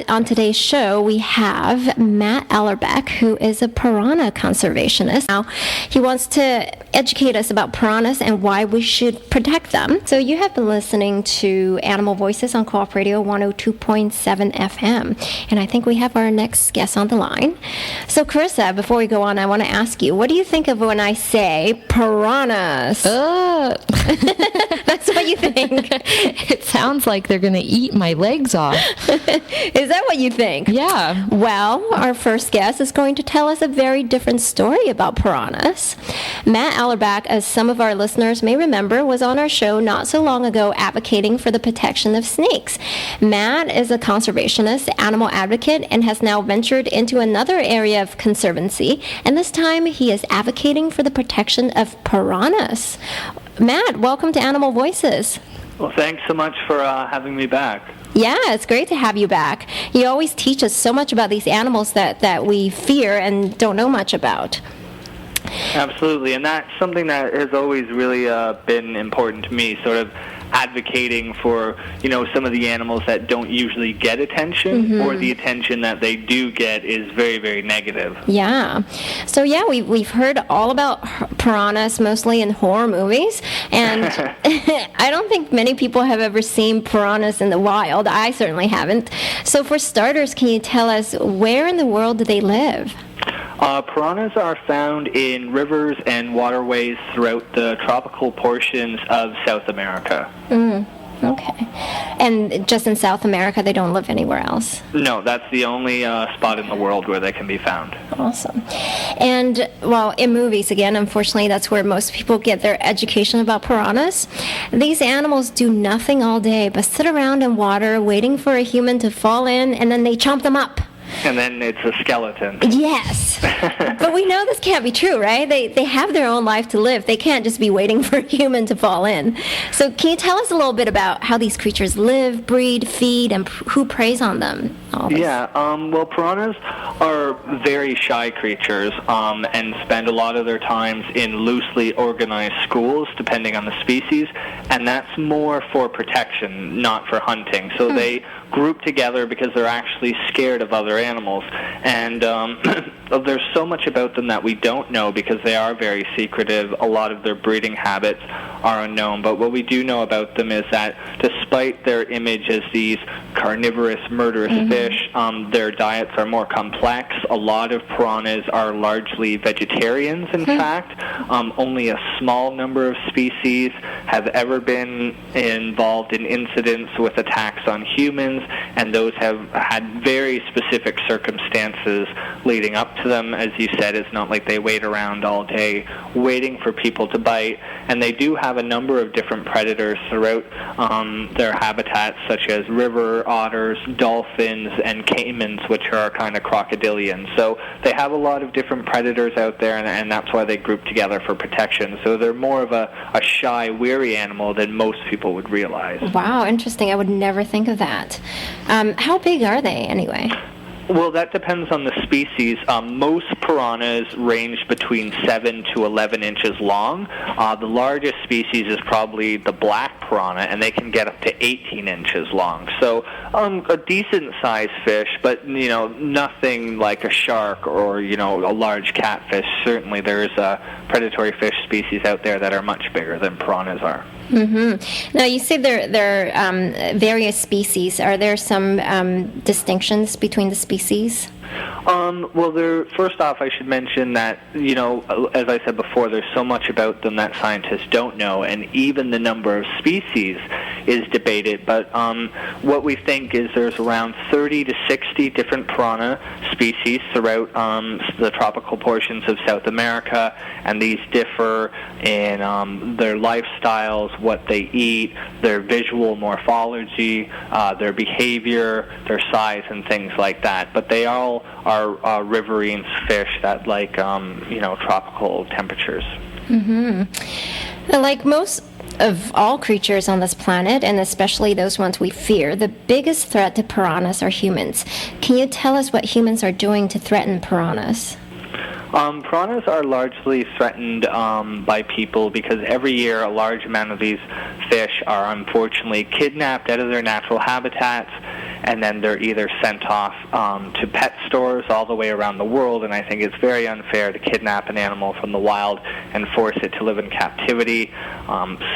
On today's show, we have Matt Ellerbeck, who is a piranha conservationist. Now, he wants to educate us about piranhas and why we should protect them. So you have been listening to Animal Voices on Co-op Radio 102.7 FM, and I think we have our next guest on the line. So Carissa, before we go on, I want to ask you, what do you think of when I say piranhas? That's what you think. It sounds like they're going to eat my legs off. Is that what you think? Yeah. Well, our first guest is going to tell us a very different story about piranhas. Matt Ellerbeck, as some of our listeners may remember, was on our show not so long ago advocating for the protection of snakes. Matt is a conservationist, animal advocate, and has now ventured into another area of conservancy, and this time he is advocating for the protection of piranhas. Matt, welcome to Animal Voices. Well, thanks so much for having me back. Yeah, it's great to have you back. You always teach us so much about these animals that we fear and don't know much about. Absolutely, and that's something that has always really been important to me, sort of advocating for, some of the animals that don't usually get attention, or the attention that they do get is very, very negative. Yeah. So, we've heard all about piranhas, mostly in horror movies, and I don't think many people have ever seen piranhas in the wild. I certainly haven't. So, for starters, can you tell us where in the world do they live? Piranhas are found in rivers and waterways throughout the tropical portions of South America. Okay. And just in South America, they don't live anywhere else? No, that's the only spot in the world where they can be found. Awesome. And, in movies, again, unfortunately, that's where most people get their education about piranhas. These animals do nothing all day but sit around in water waiting for a human to fall in, and then they chomp them up. And then it's a skeleton. Yes. But we know this can't be true, right? They have their own life to live. They can't just be waiting for a human to fall in. So can you tell us a little bit about how these creatures live, breed, feed, and who preys on them? Yeah, piranhas are very shy creatures and spend a lot of their times in loosely organized schools, depending on the species, and that's more for protection, not for hunting. So they group together because they're actually scared of other animals, and there's so much about them that we don't know because they are very secretive. A lot of their breeding habits are unknown, but what we do know about them is that despite their image as these carnivorous, murderous fish, their diets are more complex. A lot of piranhas are largely vegetarians, in fact. Only a small number of species have ever been involved in incidents with attacks on humans, and those have had very specific circumstances leading up to them. As you said, it's not like they wait around all day waiting for people to bite, and they do have a number of different predators throughout their habitats, such as river otters, dolphins, and caimans, which are kind of crocodilians. So they have a lot of different predators out there, and that's why they group together for protection. So they're more of a shy, wary animal than most people would realize. Wow, interesting. I would never think of that. How big are they, anyway? Well, that depends on the species. Most piranhas range between 7 to 11 inches long. The largest species is probably the black piranha, and they can get up to 18 inches long. So a decent-sized fish, but, nothing like a shark or, a large catfish. Certainly there's predatory fish species out there that are much bigger than piranhas are. Now, you say there are various species. Are there some distinctions between the species? First off, I should mention that, as I said before, there's so much about them that scientists don't know, and even the number of species is debated. But what we think is there's around 30 to 60 different piranha species throughout the tropical portions of South America, and these differ in their lifestyles, what they eat, their visual morphology, their behavior, their size, and things like that. But they all are riverine fish that like, tropical temperatures. Like most of all creatures on this planet, and especially those ones we fear, the biggest threat to piranhas are humans. Can you tell us what humans are doing to threaten piranhas? Piranhas are largely threatened by people because every year a large amount of these fish are unfortunately kidnapped out of their natural habitats and then they're either sent off to pet stores all the way around the world, and I think it's very unfair to kidnap an animal from the wild and force it to live in captivity.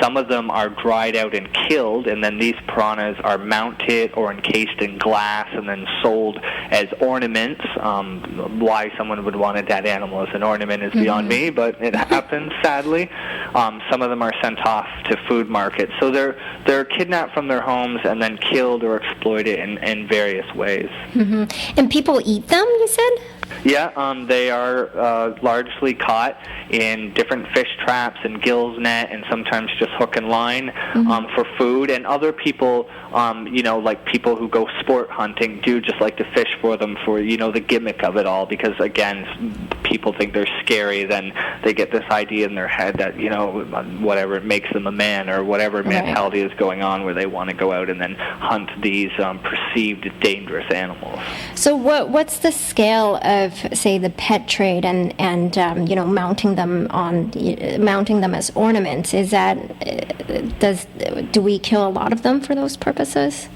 Some of them are dried out and killed, and then these piranhas are mounted or encased in glass and then sold as ornaments. Why someone would want a dead animal as an ornament is beyond me, but it happens, sadly. Some of them are sent off to food markets. So they're kidnapped from their homes and then killed or exploited in various ways. And people eat them, you said? Yeah, they are largely caught in different fish traps and gills net, and sometimes just hook and line for food. And other people, like people who go sport hunting, do just like to fish for them for, the gimmick of it all. Because, again, people think they're scary, then they get this idea in their head that, whatever, it makes them a man, or whatever mentality is going on where they want to go out and then hunt these perceived dangerous animals. So what's the scale of, say, the pet trade and mounting them as ornaments? Is that do we kill a lot of them for those purposes?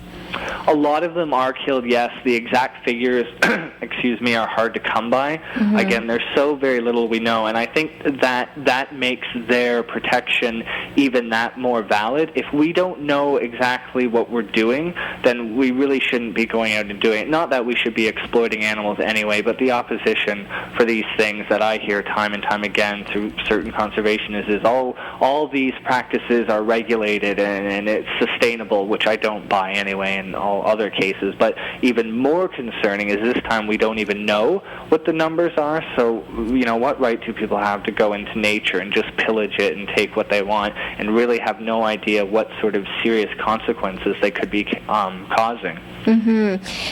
A lot of them are killed, yes. The exact figures, are hard to come by. Again, there's so very little we know, and I think that makes their protection even that more valid. If we don't know exactly what we're doing, then we really shouldn't be going out and doing it. Not that we should be exploiting animals anyway, but the opposition for these things that I hear time and time again through certain conservationists is all these practices are regulated and it's sustainable, which I don't buy anyway in all other cases. But even more concerning is this time we don't even know what the numbers are. So, what right do people have to go into nature and just pillage it and take what they want and really have no idea what sort of serious consequences they could be causing?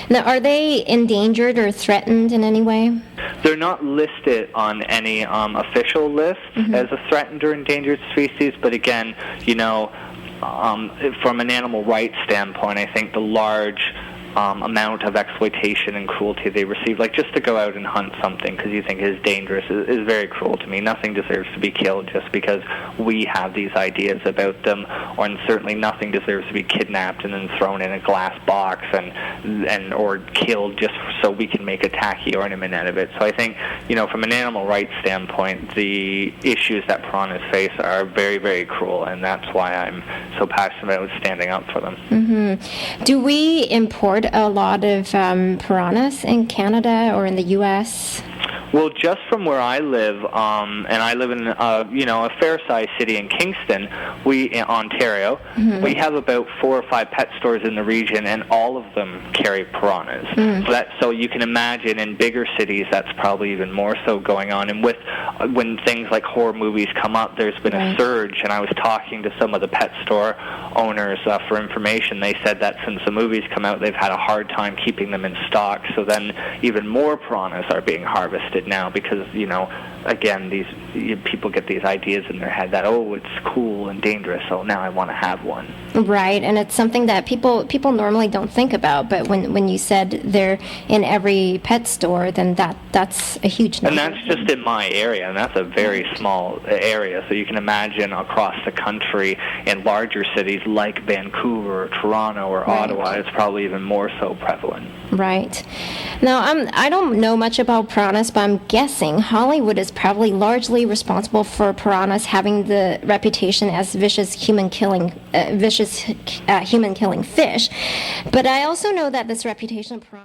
Now, are they endangered or threatened in any way? They're not listed on any official list as a threatened or endangered species, but again, from an animal rights standpoint, I think the large amount of exploitation and cruelty they receive, like just to go out and hunt something because you think is dangerous, is very cruel to me. Nothing deserves to be killed just because we have these ideas about them, and certainly nothing deserves to be kidnapped and then thrown in a glass box and or killed just so we can make a tacky ornament out of it. So I think, from an animal rights standpoint, the issues that piranhas face are very, very cruel, and that's why I'm so passionate about standing up for them. Do we import a lot of piranhas in Canada or in the U.S.? Well, just from where I live, and I live in a fair-sized city in Kingston, Ontario. We have about 4 or 5 pet stores in the region, and all of them carry piranhas. So you can imagine in bigger cities that's probably even more so going on. And when things like horror movies come up, there's been a surge. And I was talking to some of the pet store owners for information. They said that since the movies come out, they've had a hard time keeping them in stock. So then even more piranhas are being harvested now because, again, these people get these ideas in their head that, it's cool and dangerous, so now I want to have one. Right, and it's something that people normally don't think about, but when you said they're in every pet store, then that's a huge number. And that's just in my area, and that's a very small area, so you can imagine across the country in larger cities like Vancouver or Toronto or Ottawa, it's probably even more so prevalent. Right. Now, I don't know much about piranhas, but I'm guessing Hollywood is probably largely responsible for piranhas having the reputation as vicious human-killing fish. But I also know that this reputation of piranhas